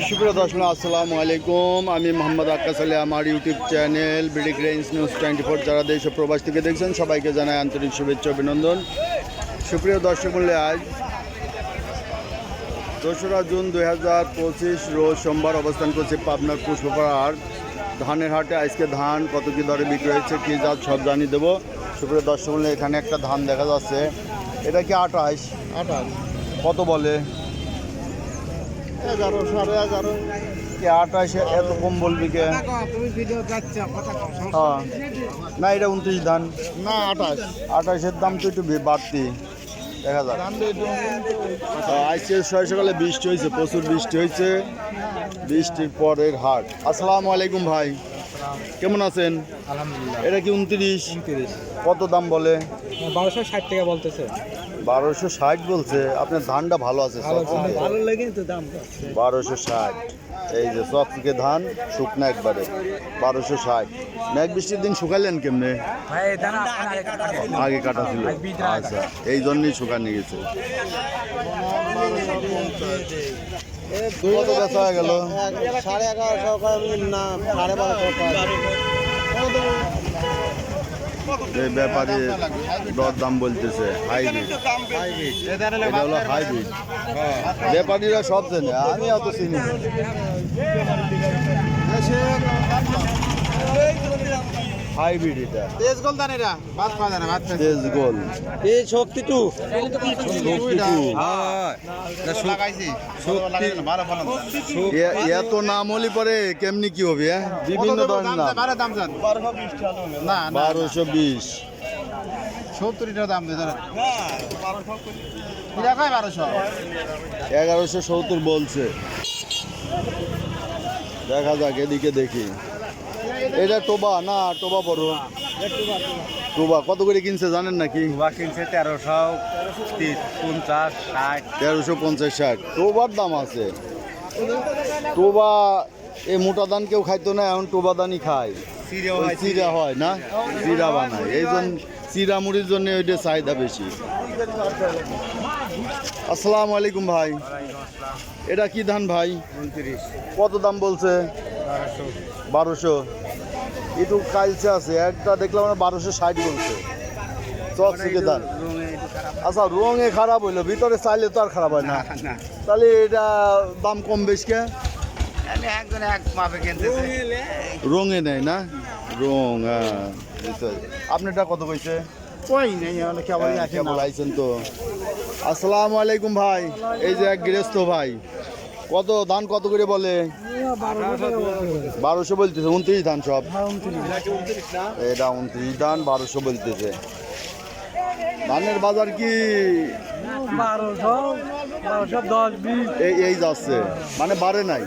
সুপ্রিয় দর্শক আসসালামু আলাইকুম। আমি মোহাম্মদ আক্কাস আলী। আমার YouTube channel BD grains news 24 যারা দেশ ও প্রবাস থেকে দেখছেন সবাইকে জানাই আন্তরিক শুভেচ্ছা অভিনন্দন। সুপ্রিয় দর্শক মূল্যে আজ 2রা জুন 2025 রোজ সোমবার অবস্থান করছে পাবনার পুষ্পপাড়ার ধানের হাটে। আজকে ধান কত কী দরে বিক্রি হয়েছে কী জাত সব জানিয়ে দেবো। সুপ্রিয় দর্শক মূল্যে এখানে একটা ধান দেখা যাচ্ছে, এটা কি 28 কত বলে? 11 সাড়ে 11 28 এত কম বলবি কে? হ্যাঁ না, এটা 29 ধান না 28-এর দাম তো একটু বাড়তি দেখা যাক। আজকে সকালে বৃষ্টি হয়েছে, প্রচুর বৃষ্টি হয়েছে, বৃষ্টির পরের হাট। আসসালামু আলাইকুম ভাই, কেমন আছেন? আলহামদুলিল্লাহ। এটা কি 29? কত দাম বলে? 1260 টাকা বলতেছে। 1260 বলছে। আপনার ধানটা ভালো আছে, ভালো লাগে তো দাম 1260। এই যে চকচিকে ধান শুকনা একবারে 1260। মেঘ বৃষ্টির দিন শুকালেন কেমনে? আগে কাটা ছিল, আচ্ছা এই জন্যই শুকানো গেছে। কত বেচা হয়ে গেল? 11.5 না 12.5 এই ব্যাপারে দর দাম বলতেছে হাইব্রিড, এটা হলো হাইব্রিড। ব্যাপারীরা সব চেনে, আমি অত চিনি না। হাইব্রিড এটা তেজ গোল দানেরা ভাত খাওয়া যায় না, ভাত তেজ গোল। এই শক্তি টু এত নাম হলে পরে কেমনি কি হবে? বিভিন্ন ধরনের নাম। 1220 70 দাম দেয় 1170 বলছে। দেখা যাক, এদিকে দেখি। এটা টোবা না টোবা বড়? টোবা কত করে কিনছে জানেন নাকি? কিনছে 1350 60 1350-60 টোবার দাম আছে। টোবা এই মোটা ধান কেউ খাইতো না, এখন টোবা ধানই খায়। ওই চিরা হয় না, চিরা বানায়, এই জন্য চিরা মুড়ির জন্য ওইটা চাহিদা বেশি। আসসালামু আলাইকুম ভাই, এটা কি ধান ভাই? 29 কত দাম বলছে? 1200। একটু কালচে আছে, একটা দেখলাম 1260 বলছে। চকচিকে ধান। আচ্ছা রঙে খারাপ হইলো, ভিতরে চাইলে তো আর খারাপ হয় না, তাহলে এটা দাম কম বেশ কে? রঙে নেই না, রং। হ্যাঁ আপনারটা কত কইছে? কেবল আইছেন তো। আসসালামু আলাইকুম ভাই, এই যে এক গৃহস্থ ভাই, কত ধান কত করে বলে? 1200 বলতেছে। 29 ধান সব? এটা 29 ধান 1200 বলতেছে। ধানের বাজার কি 1210-20 এই যাচ্ছে, মানে বাড়ে নাই।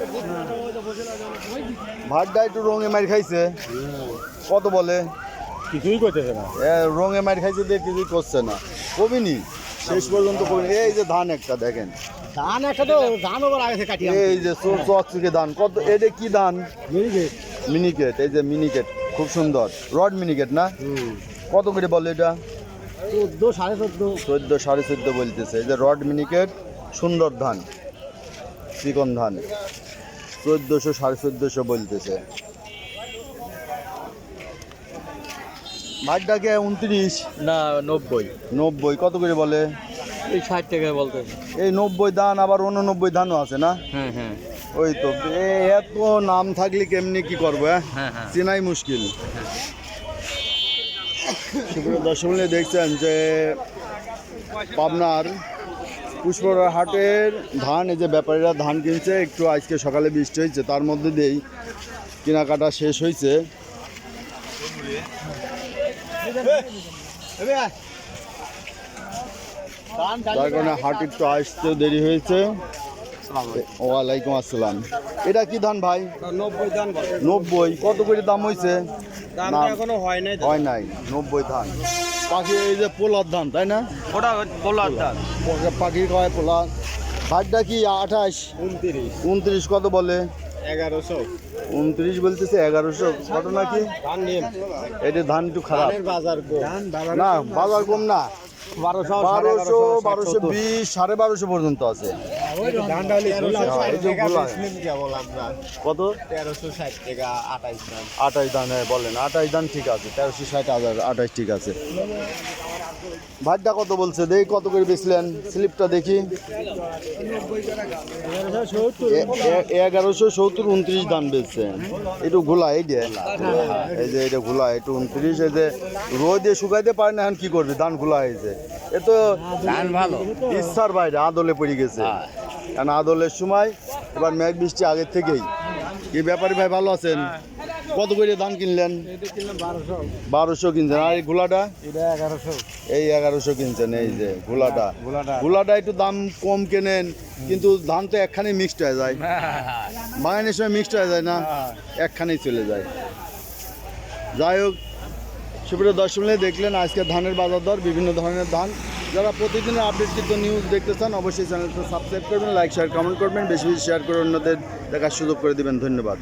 ভাতটা একটু রঙে মার খাইছে। কত বলে? কিছুই করতেছে না, রঙে মার খাইছে দিয়ে কিছুই করছে না, কবিনি শেষ পর্যন্ত কবিনি। এই যে ধান একটা দেখেন, ধান একটা তো ধান ওভার আগে কাটি। এই যে চকচিকে ধান। কত? এটা কি ধান? মিনিকেট। এই যে মিনিকেট, খুব সুন্দর রড মিনিকেট না? কত করে বলে এটা? 14 14.5 বলতেছে। এই যে রড মিনিকেট, সুন্দর ধান, চিকন ধান, 1400 1450 বলতেছে। ভাতটাকে 29 না 90 90 কত করে বলে? এই 60 টাকা বলতেছে। এই 90 ধান, আবার 89 ধানও আছে না? হ্যাঁ হ্যাঁ ওই তো এত নাম থাকলে কেমনি কি করবো? চেনাই মুশকিল। দর্শক দেখছেন যে পাবনার পুষ্পপাড়া হাটের ধান, এই যে ব্যাপারীরা ধান কিনছে। একটু আজকে সকালে বৃষ্টি হয়েছে, তার মধ্যে দিয়েই কেনাকাটা শেষ হয়েছে। তার কারণে হাট একটু আসতেও দেরি হয়েছে। ওয়ালাইকুম আসসালাম। এটা কি ধান ভাই? 90 ধান। 90 কত করে দাম হয়েছে? দাম এখনো হয় নাই। 90 ধান। পাখি এই যে পোলার ধান, তাই না? ওটা পোলার ধান। পাখি কয় পোলা। ভাতটা কি 28 29 কত বলে? 1100 29 বলতেছে। 1100 ঘটনা কি? ধান নিন, এটা ধান একটু খারাপ বাজার কম না, বাজার কম না, 1200 1200 1220 1250 পর্যন্ত আছে। ধানটা হলে এই যে গোলা। কত 1360 টাকা 28 দাম। 28 দান, হ্যাঁ বলেন 28 দান ঠিক আছে, 1360 28 ঠিক আছে। ভাতটা কত বলছে, দেখি কত করে বেচলেন, স্লিপটা দেখি। 1170 29 দান বেচছে। একটু ঘোলা এই যে, এই যে এটা ঘোলা একটু 29, এই যে রোদে শুকাইতে পারে না, এখন কি করবে, ধান ঘোলা হয়েছে। এ তো ধান ভালো। ইচ্ছার বাইরে আদলে পড়ে গেছে, কারণ আদলের সময় এবার মেঘ বৃষ্টি আগের থেকেই। কি ব্যাপারী ভাই ভালো আছেন? কত করে ধান কিনলেন? 1200 কিনছেন। আর এই ঘোলাটা? এই 1100 কিনছেন। এই যে ঘোলাটা, ঘোলাটা একটু দাম কম কেনেন, কিন্তু ধান তো একখানে মিক্সড হয়ে যায়, বাগানের সময় মিক্সড হয়ে যায় না, একখানেই চলে যায়। যাই হোক, সুপ্রিয় দর্শক মণ্ডলী, দেখলেন আজকে ধানের বাজার দর, বিভিন্ন ধরনের ধান। যারা প্রতিদিনের আপডেটকৃত নিউজ দেখতে চান অবশ্যই চ্যানেলটা সাবস্ক্রাইব করবেন, লাইক শেয়ার কমেন্ট করবেন, বেশি বেশি শেয়ার করে অন্যদের দেখার সুযোগ করে দিবেন। ধন্যবাদ।